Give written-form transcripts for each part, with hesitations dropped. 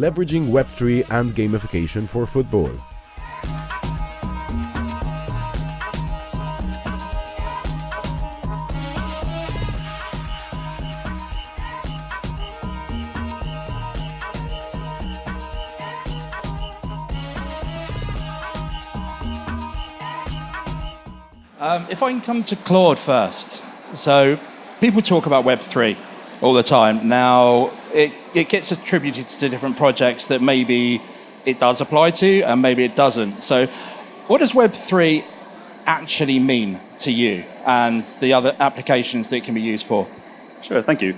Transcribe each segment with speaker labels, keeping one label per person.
Speaker 1: leveraging Web3 and gamification for football.
Speaker 2: If I can come to Claude first. So people talk about Web3 all the time. Now, it gets attributed to different projects that maybe it does apply to and maybe it doesn't. So what does Web3 actually mean to you and the other applications that it can be used for?
Speaker 3: Sure, thank you.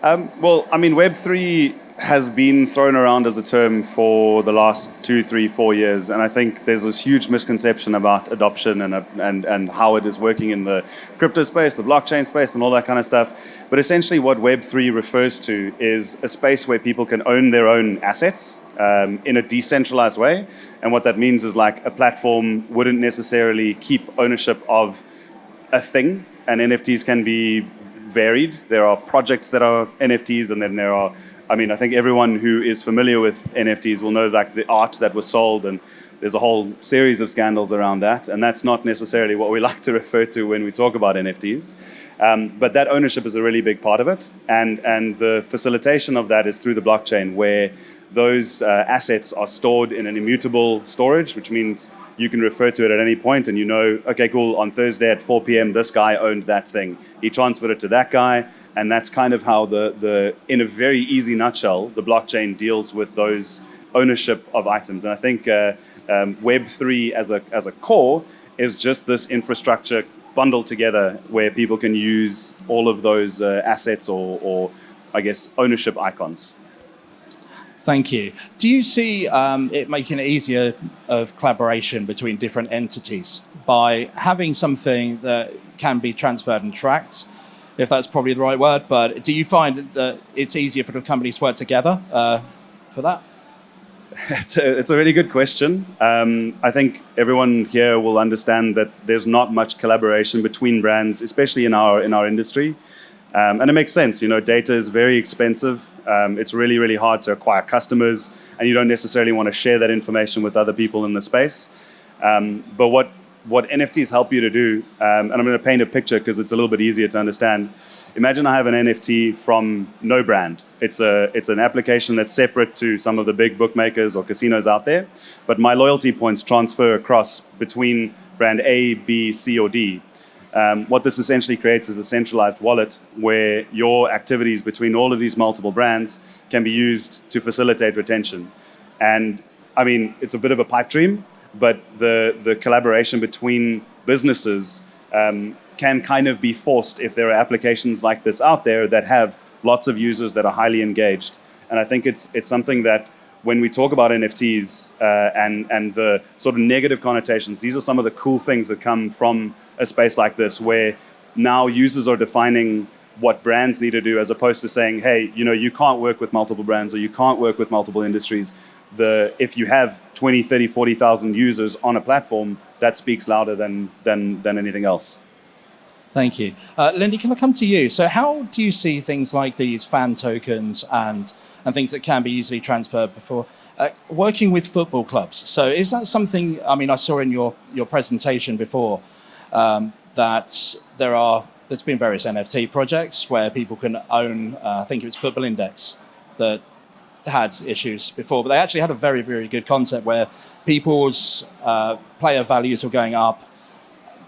Speaker 3: Web3 has been thrown around as a term for the last 2, 3, 4 years, and I think there's this huge misconception about adoption and how it is working in the crypto space, the blockchain space, and all that kind of stuff. But essentially what Web3 refers to is a space where people can own their own assets in a decentralized way. And what that means is like a platform wouldn't necessarily keep ownership of a thing, and NFTs can be varied. There are projects that are NFTs, and then there are, I think everyone who is familiar with NFTs will know like the art that was sold, and there's a whole series of scandals around that, and that's not necessarily what we like to refer to when we talk about NFTs. But that ownership is a really big part of it, and the facilitation of that is through the blockchain, where those assets are stored in an immutable storage, which means you can refer to it at any point, and you know, okay, cool, on Thursday at 4 p.m., this guy owned that thing. He transferred it to that guy, and that's kind of how in a very easy nutshell, the blockchain deals with those ownership of items. And I think Web3 as a core is just this infrastructure bundled together where people can use all of those assets or I guess ownership icons.
Speaker 2: Thank you. Do you see it making it easier of collaboration between different entities by having something that can be transferred and tracked, if that's probably the right word, but do you find that it's easier for the companies to work together for that?
Speaker 3: It's a really good question. I think everyone here will understand that there's not much collaboration between brands, especially in our industry. And it makes sense, data is very expensive. It's really, really hard to acquire customers, and you don't necessarily want to share that information with other people in the space. But what NFTs help you to do, and I'm going to paint a picture because it's a little bit easier to understand. Imagine I have an NFT from no brand. It's an application that's separate to some of the big bookmakers or casinos out there, but my loyalty points transfer across between brand A, B, C, or D. What this essentially creates is a centralized wallet where your activities between all of these multiple brands can be used to facilitate retention. And it's a bit of a pipe dream, but the collaboration between businesses can kind of be forced if there are applications like this out there that have lots of users that are highly engaged. And I think it's something that when we talk about NFTs and the sort of negative connotations, these are some of the cool things that come from a space like this, where now users are defining what brands need to do, as opposed to saying, hey, you can't work with multiple brands or you can't work with multiple industries. If you have 20, 30, 40,000 users on a platform, that speaks louder than anything else.
Speaker 2: Thank you. Lindi, can I come to you? So how do you see things like these fan tokens and things that can be easily transferred before working with football clubs? So is that something, I saw in your presentation before that there's been various NFT projects where people can own, I think it was Football Index, that had issues before, but they actually had a very, very good concept where people's player values were going up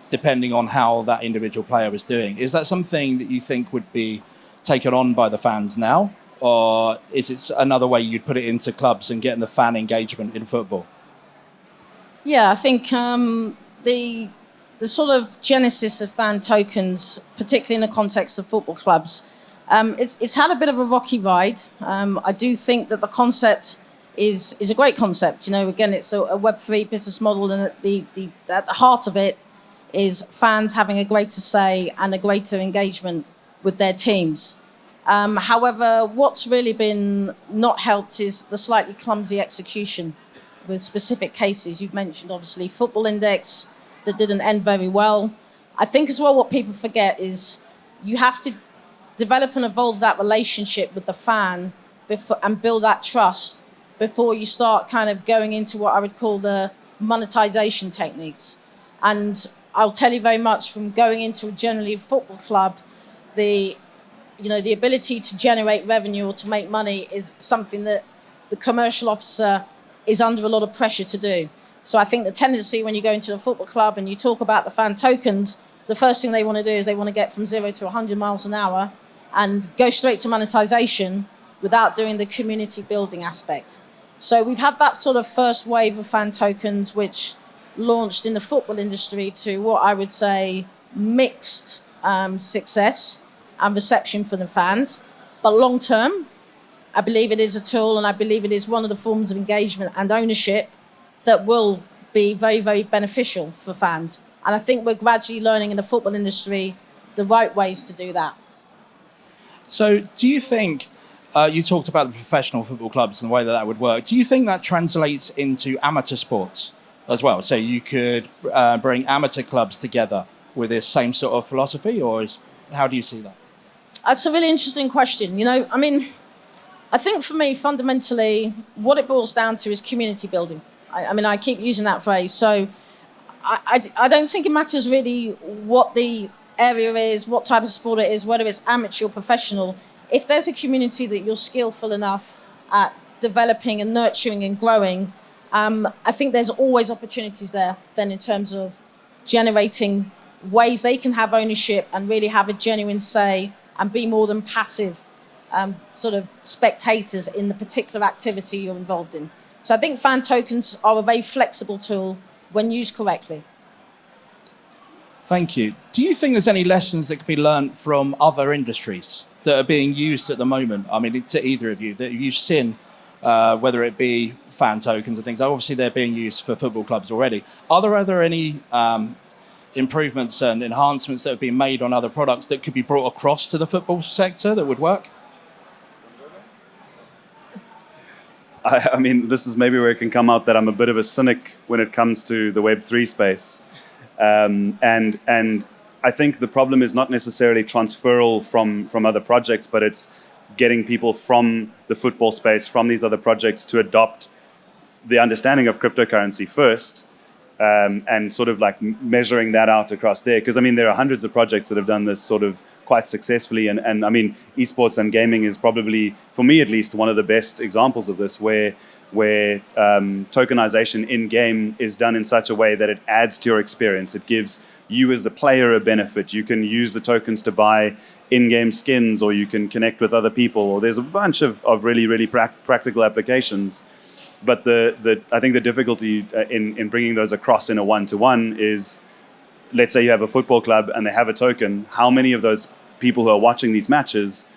Speaker 2: depending on how that individual player was doing. Is that something that you think would be taken on by the fans now? Or is it another way you'd put it into clubs and getting the fan engagement in football?
Speaker 4: Yeah, I think the sort of genesis of fan tokens, particularly in the context of football clubs, it's had a bit of a rocky ride. I do think that the concept is a great concept. Again, it's a Web3 business model, and at the heart of it is fans having a greater say and a greater engagement with their teams. However, what's really been not helped is the slightly clumsy execution with specific cases. You've mentioned, obviously, Football Index, that didn't end very well. I think as well what people forget is you have to develop and evolve that relationship with the fan and build that trust before you start kind of going into what I would call the monetisation techniques. And I'll tell you very much from going into a generally football club, the ability to generate revenue or to make money is something that the commercial officer is under a lot of pressure to do. So I think the tendency when you go into a football club and you talk about the fan tokens, the first thing they want to do is they want to get from 0 to 100 miles an hour and go straight to monetisation without doing the community building aspect. So we've had that sort of first wave of fan tokens, which launched in the football industry to what I would say mixed success and reception for the fans. But long term, I believe it is a tool, and I believe it is one of the forms of engagement and ownership that will be very, very beneficial for fans. And I think we're gradually learning in the football industry the right ways to do that.
Speaker 2: So do you think, you talked about the professional football clubs and the way that would work, do you think that translates into amateur sports as well? So you could bring amateur clubs together with this same sort of philosophy, or how do you see that?
Speaker 4: That's a really interesting question. I think for me, fundamentally, what it boils down to is community building. I keep using that phrase. So I don't think it matters really what the area is, what type of sport it is, whether it's amateur or professional. If there's a community that you're skillful enough at developing and nurturing and growing, I think there's always opportunities there then in terms of generating ways they can have ownership and really have a genuine say and be more than passive sort of spectators in the particular activity you're involved in. So I think fan tokens are a very flexible tool when used correctly.
Speaker 2: Thank you. Do you think there's any lessons that could be learned from other industries that are being used at the moment? To either of you, that you've seen, whether it be fan tokens and things, obviously they're being used for football clubs already. Are there any improvements and enhancements that have been made on other products that could be brought across to the football sector that would work?
Speaker 3: This is maybe where it can come out that I'm a bit of a cynic when it comes to the Web3 space. And I think the problem is not necessarily transferal from other projects, but it's getting people from the football space, from these other projects, to adopt the understanding of cryptocurrency first, and sort of like measuring that out across there. Because there are hundreds of projects that have done this sort of quite successfully, and esports and gaming is probably, for me at least, one of the best examples of this, where tokenization in game is done in such a way that it adds to your experience. It gives you as the player a benefit. You can use the tokens to buy in-game skins, or you can connect with other people, or there's a bunch of really, really practical applications. But I think the difficulty in bringing those across in a one-to-one is, let's say you have a football club and they have a token. How many of those people who are watching these matches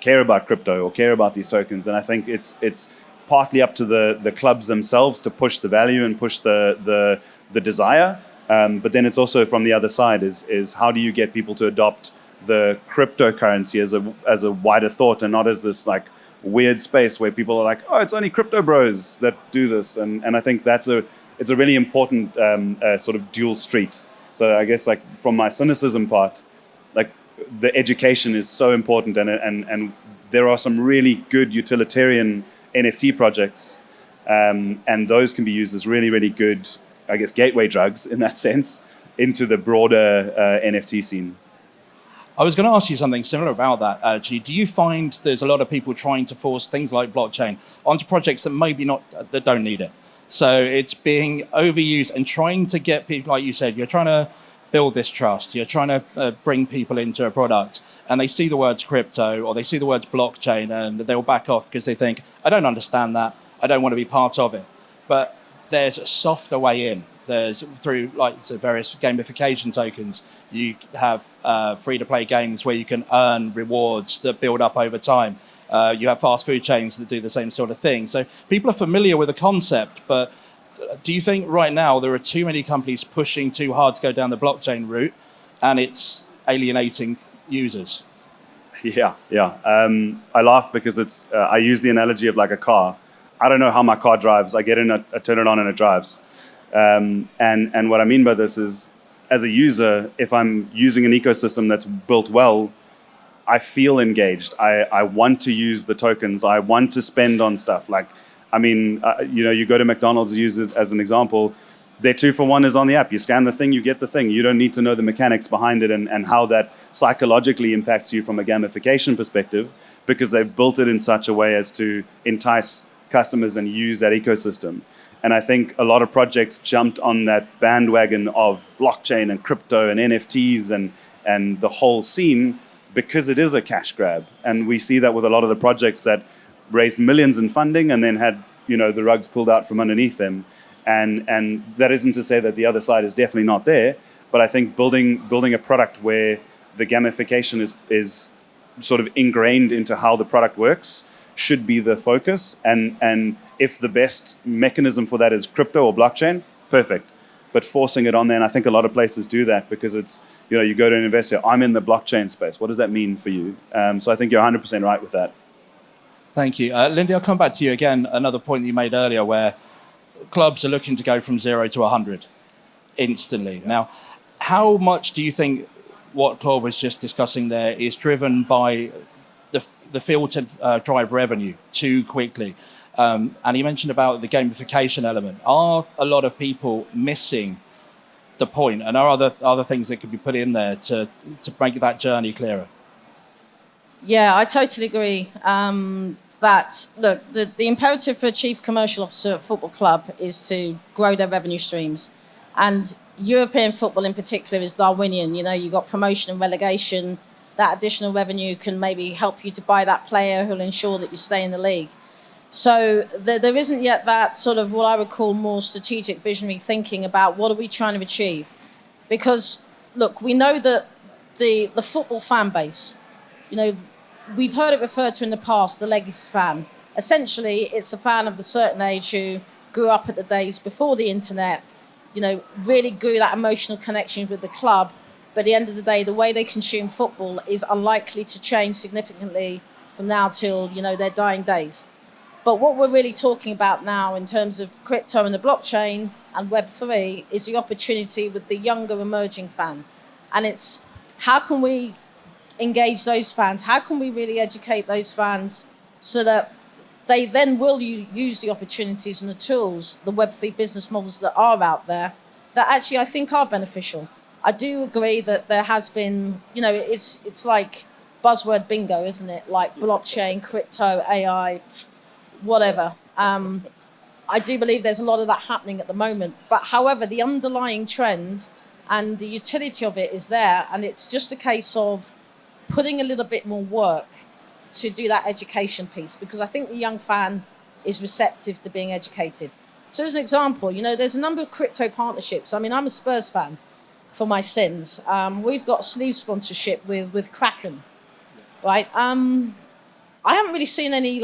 Speaker 3: care about crypto or care about these tokens? And I think it's partly up to the clubs themselves to push the value and push the desire. But then it's also from the other side is how do you get people to adopt the cryptocurrency as a wider thought, and not as this like weird space where people are like, oh, it's only crypto bros that do this. And I think it's a really important sort of dual street. So I guess like from my cynicism part, like the education is so important, and there are some really good utilitarian NFT projects, and those can be used as really, really good, I guess, gateway drugs in that sense into the broader NFT scene.
Speaker 2: I was going to ask you something similar about that, actually. Do you find there's a lot of people trying to force things like blockchain onto projects that don't need it? So it's being overused and trying to get people, like you said, you're trying to build this trust, you're trying to bring people into a product, and they see the words crypto or they see the words blockchain and they'll back off because they think, I don't understand that, I don't want to be part of it. But there's a softer way in. There's through various gamification tokens. You have free-to-play games where you can earn rewards that build up over time. You have fast food chains that do the same sort of thing. So people are familiar with the concept, but do you think right now there are too many companies pushing too hard to go down the blockchain route, and it's alienating users?
Speaker 3: Yeah. I laugh because I use the analogy of like a car. I don't know how my car drives. I get in, I turn it on, and it drives. And what I mean by this is, as a user, if I'm using an ecosystem that's built well, I feel engaged. I want to use the tokens. I want to spend on stuff. Like I mean, you go to McDonald's, use it as an example. Their 2-for-1 is on the app. You scan the thing, you get the thing. You don't need to know the mechanics behind it and how that psychologically impacts you from a gamification perspective, because they've built it in such a way as to entice customers and use that ecosystem. And I think a lot of projects jumped on that bandwagon of blockchain and crypto and NFTs and the whole scene because it is a cash grab. And we see that with a lot of the projects that raised millions in funding and then had the rugs pulled out from underneath them. And that isn't to say that the other side is definitely not there, but I think building a product where the gamification is sort of ingrained into how the product works should be the focus. And if the best mechanism for that is crypto or blockchain, perfect. But forcing it on there, and I think a lot of places do that because it's, you go to an investor, I'm in the blockchain space. What does that mean for you? So I think you're 100% right with that.
Speaker 2: Thank you. Lindi, I'll come back to you again. Another point that you made earlier where clubs are looking to go from 0 to 100 instantly. Now, how much do you think what Claude was just discussing there is driven by the field to drive revenue too quickly? And you mentioned about the gamification element. Are a lot of people missing the point? And are other things that could be put in there to make that journey clearer?
Speaker 4: Yeah, I totally agree. That look, the imperative for a chief commercial officer at a football club is to grow their revenue streams, and European football in particular is Darwinian. You got promotion and relegation. That additional revenue can maybe help you to buy that player who'll ensure that you stay in the league. So there isn't yet that sort of what I would call more strategic visionary thinking about what are we trying to achieve, because look, we know that the football fan base, we've heard it referred to in the past, the legacy fan. Essentially, it's a fan of a certain age who grew up at the days before the internet, really grew that emotional connection with the club. But at the end of the day, the way they consume football is unlikely to change significantly from now till, their dying days. But what we're really talking about now in terms of crypto and the blockchain and Web3 is the opportunity with the younger emerging fan. And it's how can we engage those fans? How can we really educate those fans so that they then will use the opportunities and the tools, the Web3 business models that are out there, that actually I think are beneficial. I do agree that there has been, it's like buzzword bingo, isn't it? Like blockchain, crypto, AI, whatever. I do believe there's a lot of that happening at the moment. But however, the underlying trend and the utility of it is there. And it's just a case of putting a little bit more work to do that education piece, because I think the young fan is receptive to being educated. So as an example, there's a number of crypto partnerships. I mean, I'm a Spurs fan for my sins. We've got a sleeve sponsorship with Kraken, right? I haven't really seen any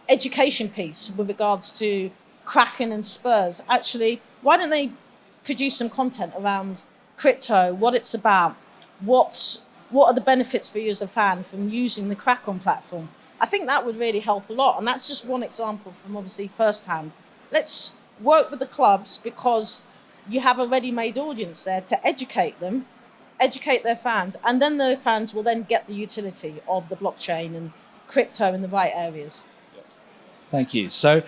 Speaker 4: education piece with regards to Kraken and Spurs. Actually, why don't they produce some content around crypto, what it's about, what are the benefits for you as a fan from using the Kraken platform? I think that would really help a lot. And that's just one example from obviously firsthand. Let's work with the clubs because you have a ready-made audience there to educate them, educate their fans, and then the fans will then get the utility of the blockchain and crypto in the right areas.
Speaker 2: Thank you. So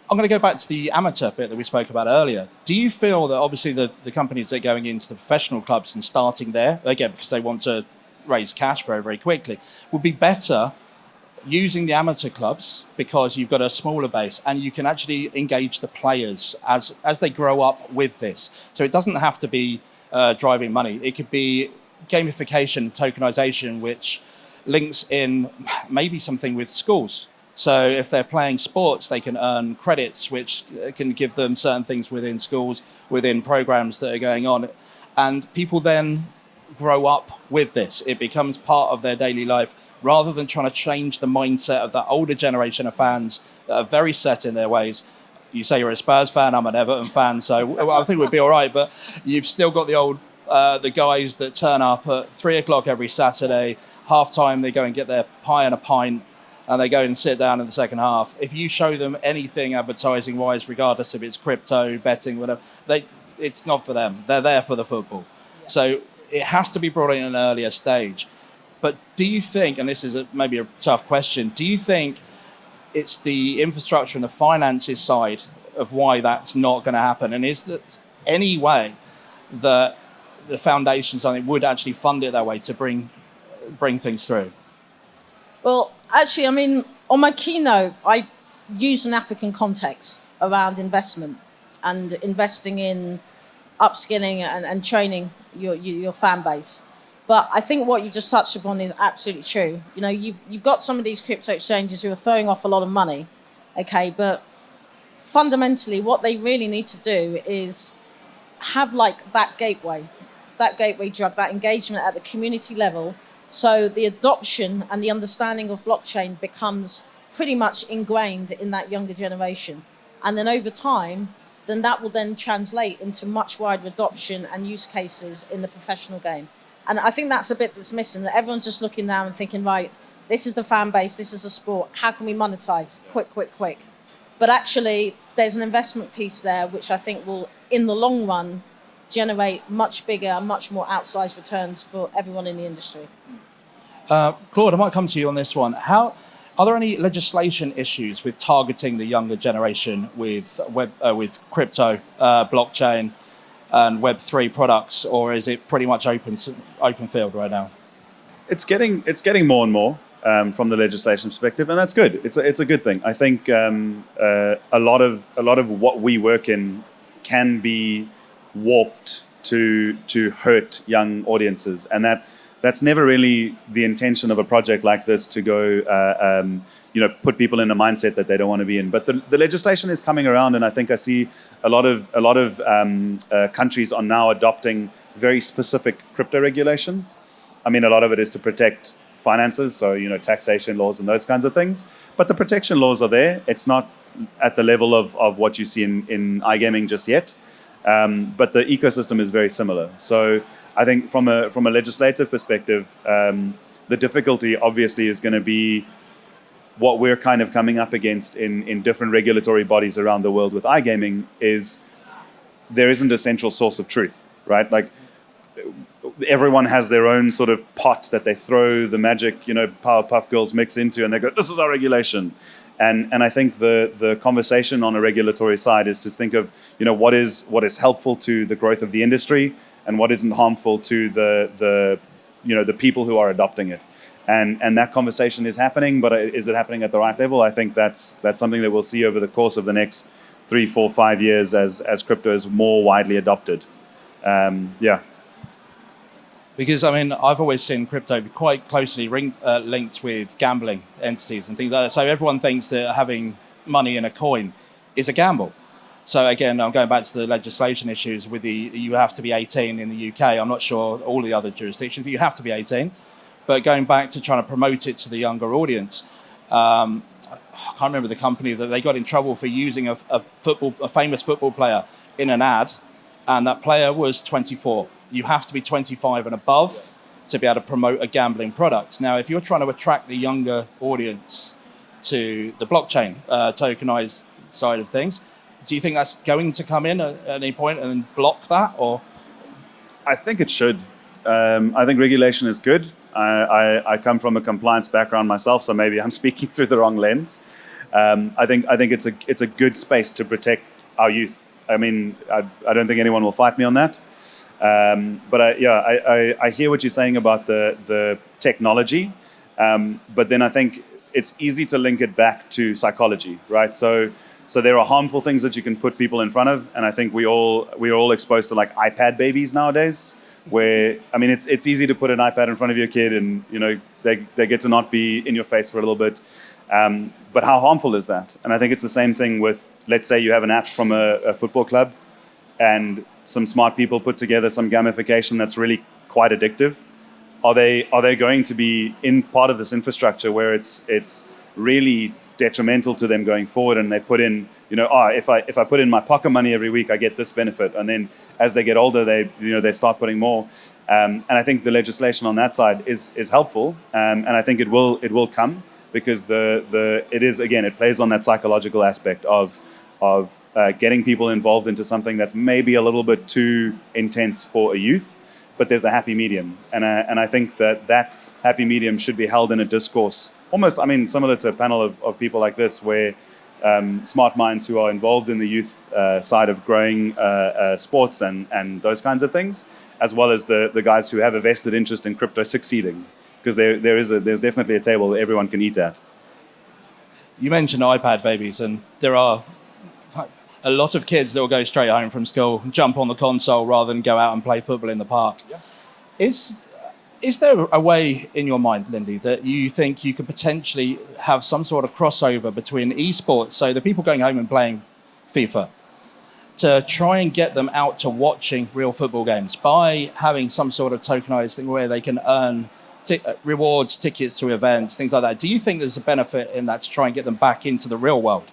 Speaker 2: I'm going to go back to the amateur bit that we spoke about earlier. Do you feel that obviously the companies that are going into the professional clubs and starting there, again, because they want to raise cash very, very quickly, would be better using the amateur clubs because you've got a smaller base and you can actually engage the players as they grow up with this? So it doesn't have to be driving money. It could be gamification, tokenization, which links in maybe something with schools. So if they're playing sports, they can earn credits, which can give them certain things within schools, within programs that are going on. And people then grow up with this. It becomes part of their daily life rather than trying to change the mindset of that older generation of fans that are very set in their ways. You say you're a Spurs fan, I'm an Everton fan, so I think we'd be all right. But you've still got the guys that turn up at 3:00 every Saturday, half time, they go and get their pie and a pint, and they go and sit down in the second half. If you show them anything advertising-wise, regardless if it's crypto, betting, whatever, it's not for them. They're there for the football. Yeah. So it has to be brought in an earlier stage. But do you think, and this is maybe a tough question, do you think it's the infrastructure and the finances side of why that's not going to happen? And is there any way that the foundations, I think, would actually fund it that way to bring things through?
Speaker 4: Well, actually, I mean, on my keynote, I use an African context around investment and investing in upskilling and training your fan base. But I think what you just touched upon is absolutely true. You know, you've got some of these crypto exchanges who are throwing off a lot of money, okay, but fundamentally what they really need to do is have like that gateway drug, that engagement at the community level, so the adoption and the understanding of blockchain becomes pretty much ingrained in that younger generation. And then over time, then that will then translate into much wider adoption and use cases in the professional game. And I think that's a bit that's missing, that everyone's just looking now and thinking, right, this is the fan base, this is the sport, how can we monetize? Quick. But actually, there's an investment piece there, which I think will, in the long run, generate much bigger, much more outsized returns for everyone in the industry.
Speaker 2: Claude, I might come to you on this one. Are there any legislation issues with targeting the younger generation with crypto, blockchain, and Web3 products, or is it pretty much open field right now?
Speaker 3: It's getting more and more from the legislation perspective, and that's good. It's a good thing. I think a lot of what we work in can be warped to hurt young audiences, and that's never really the intention of a project like this, to go put people in a mindset that they don't want to be in. But the legislation is coming around, and I think I see a lot of countries are now adopting very specific crypto regulations. I mean, a lot of it is to protect finances, so taxation laws and those kinds of things. But the protection laws are there. It's not at the level of what you see in iGaming just yet, but the ecosystem is very similar. So I think from a legislative perspective, the difficulty obviously is going to be what we're kind of coming up against in different regulatory bodies around the world with iGaming is there isn't a central source of truth, right? Like everyone has their own sort of pot that they throw the magic, Powerpuff Girls mix into, and they go, this is our regulation. And I think the conversation on a regulatory side is to think of, what is helpful to the growth of the industry and what isn't harmful to the people who are adopting it. And that conversation is happening, but is it happening at the right level? I think that's something that we'll see over the course of the next 3, 4, 5 years as crypto is more widely adopted.
Speaker 2: Because, I mean, I've always seen crypto be quite closely linked with gambling entities and things like that. So everyone thinks that having money in a coin is a gamble. So again, I'm going back to the legislation issues with you have to be 18 in the UK. I'm not sure all the other jurisdictions, but you have to be 18. But going back to trying to promote it to the younger audience, I can't remember the company that they got in trouble for using a famous football player in an ad, and that player was 24. You have to be 25 and above to be able to promote a gambling product. Now, if you're trying to attract the younger audience to the blockchain tokenized side of things, do you think that's going to come in at any point and then block that? Or
Speaker 3: I think it should. I think regulation is good. I come from a compliance background myself, so maybe I'm speaking through the wrong lens. I think it's a good space to protect our youth. I mean, I don't think anyone will fight me on that. But I hear what you're saying about the technology, but then I think it's easy to link it back to psychology, right? So there are harmful things that you can put people in front of, and I think we're all exposed to like iPad babies nowadays, where I mean it's easy to put an iPad in front of your kid, and they get to not be in your face for a little bit. But how harmful is that? And I think it's the same thing with, let's say you have an app from a football club, and some smart people put together some gamification that's really quite addictive. Are they going to be in part of this infrastructure where it's really detrimental to them going forward, and they put in, if I put in my pocket money every week, I get this benefit, and then as they get older, they start putting more. And I think the legislation on that side is helpful, and I think it will come, because it plays on that psychological aspect of getting people involved into something that's maybe a little bit too intense for a youth. but there's a happy medium. And I think that happy medium should be held in a discourse, almost, I mean, similar to a panel of people like this, where smart minds who are involved in the youth side of growing sports and those kinds of things, as well as the guys who have a vested interest in crypto succeeding, because there's definitely a table that everyone can eat at.
Speaker 2: You mentioned iPad babies, and there are a lot of kids that will go straight home from school, jump on the console rather than go out and play football in the park. Yeah. Is there a way in your mind, Lindi, that you think you could potentially have some sort of crossover between esports, so the people going home and playing FIFA, to try and get them out to watching real football games by having some sort of tokenized thing where they can earn rewards, tickets to events, things like that? Do you think there's a benefit in that to try and get them back into the real world?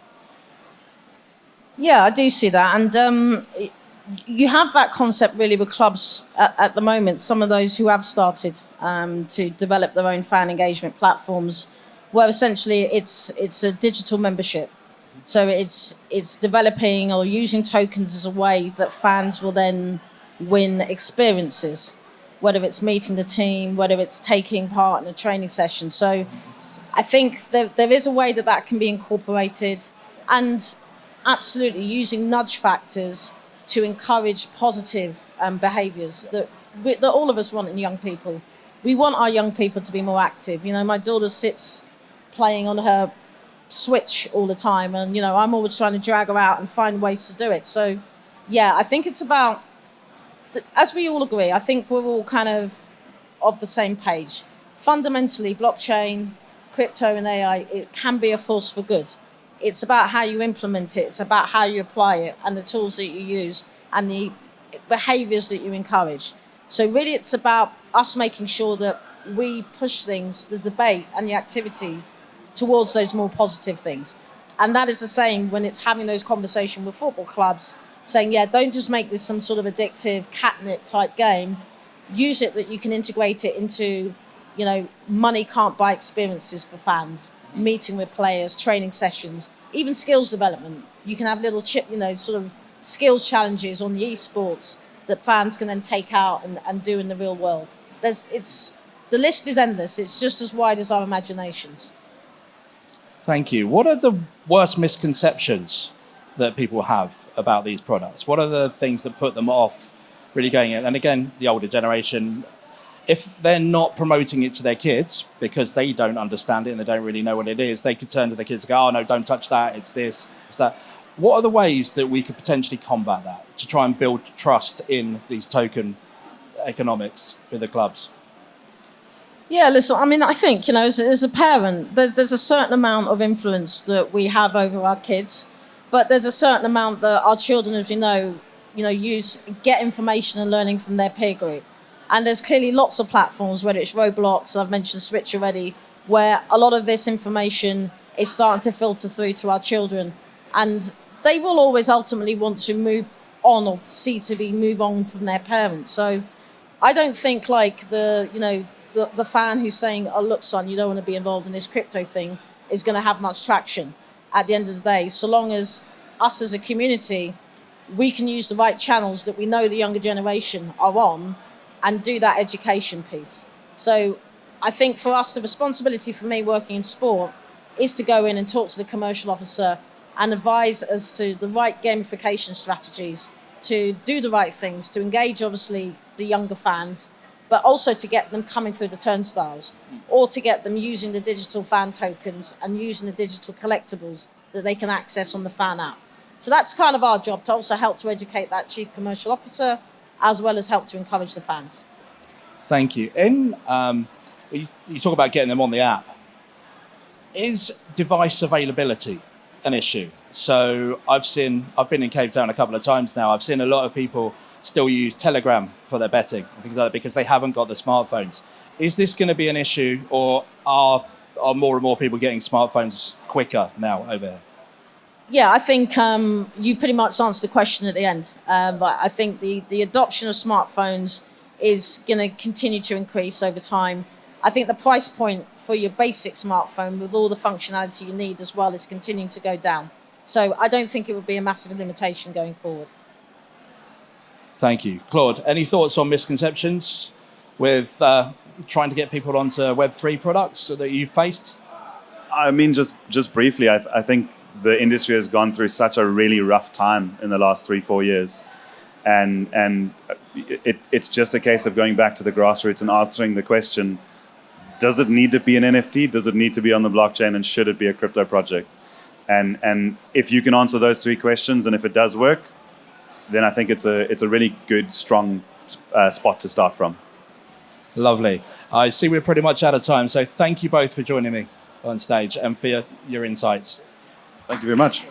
Speaker 4: Yeah, I do see that. And you have that concept really with clubs at the moment. Some of those who have started to develop their own fan engagement platforms, where essentially it's a digital membership. So it's developing or using tokens as a way that fans will then win experiences, whether it's meeting the team, whether it's taking part in a training session. So I think there is a way that can be incorporated, and absolutely using nudge factors to encourage positive behaviours that all of us want in young people. We want our young people to be more active. You know, my daughter sits playing on her Switch all the time, and, you know, I'm always trying to drag her out and find ways to do it. So, yeah, I think it's about, as we all agree, I think we're all kind of the same page. Fundamentally, blockchain, crypto and AI, it can be a force for good. It's about how you implement it. It's about how you apply it and the tools that you use and the behaviours that you encourage. So really it's about us making sure that we push things, the debate and the activities towards those more positive things. And that is the same when it's having those conversations with football clubs, saying, yeah, don't just make this some sort of addictive catnip type game. Use it that you can integrate it into, you know, money can't buy experiences for fans, meeting with players, training sessions, even skills development. You can have little, sort of skills challenges on the esports that fans can then take out and do in the real world. The list is endless. It's just as wide as our imaginations.
Speaker 2: Thank you. What are the worst misconceptions that people have about these products? What are the things that put them off really going in? And again, the older generation, if they're not promoting it to their kids because they don't understand it and they don't really know what it is, they could turn to their kids and go, oh, no, don't touch that. It's this, it's that. What are the ways that we could potentially combat that to try and build trust in these token economics with the clubs?
Speaker 4: Yeah, listen, I mean, I think, you know, as a parent, there's a certain amount of influence that we have over our kids, but there's a certain amount that our children, as you know, get information and learning from their peer group. And there's clearly lots of platforms, whether it's Roblox, I've mentioned Switch already, where a lot of this information is starting to filter through to our children. And they will always ultimately want to move on or move on from their parents. So I don't think like the fan who's saying, oh, look, son, you don't want to be involved in this crypto thing is going to have much traction at the end of the day, so long as us as a community, we can use the right channels that we know the younger generation are on and do that education piece. So I think for us, the responsibility for me working in sport is to go in and talk to the commercial officer and advise as to the right gamification strategies to do the right things, to engage, obviously, the younger fans, but also to get them coming through the turnstiles, or to get them using the digital fan tokens and using the digital collectibles that they can access on the fan app. So that's kind of our job, to also help to educate that chief commercial officer, as well as help to encourage the fans.
Speaker 2: Thank you. You talk about getting them on the app. Is device availability an issue? So I've been in Cape Town a couple of times now. I've seen a lot of people still use Telegram for their betting and things like that because they haven't got the smartphones. Is this going to be an issue, or are more and more people getting smartphones quicker now over here?
Speaker 4: Yeah, I think you pretty much answered the question at the end. But I think the adoption of smartphones is going to continue to increase over time. I think the price point for your basic smartphone with all the functionality you need as well is continuing to go down. So I don't think it would be a massive limitation going forward.
Speaker 2: Thank you. Claude, any thoughts on misconceptions with trying to get people onto Web3 products that you've faced?
Speaker 3: I mean, just briefly, I think the industry has gone through such a really rough time in the last 3-4 years. And it's just a case of going back to the grassroots and answering the question, does it need to be an NFT? Does it need to be on the blockchain? And should it be a crypto project? And if you can answer those 3 questions, and if it does work, then I think it's a really good, strong spot to start from.
Speaker 2: Lovely. I see we're pretty much out of time, so thank you both for joining me on stage and for your insights.
Speaker 3: Thank you very much.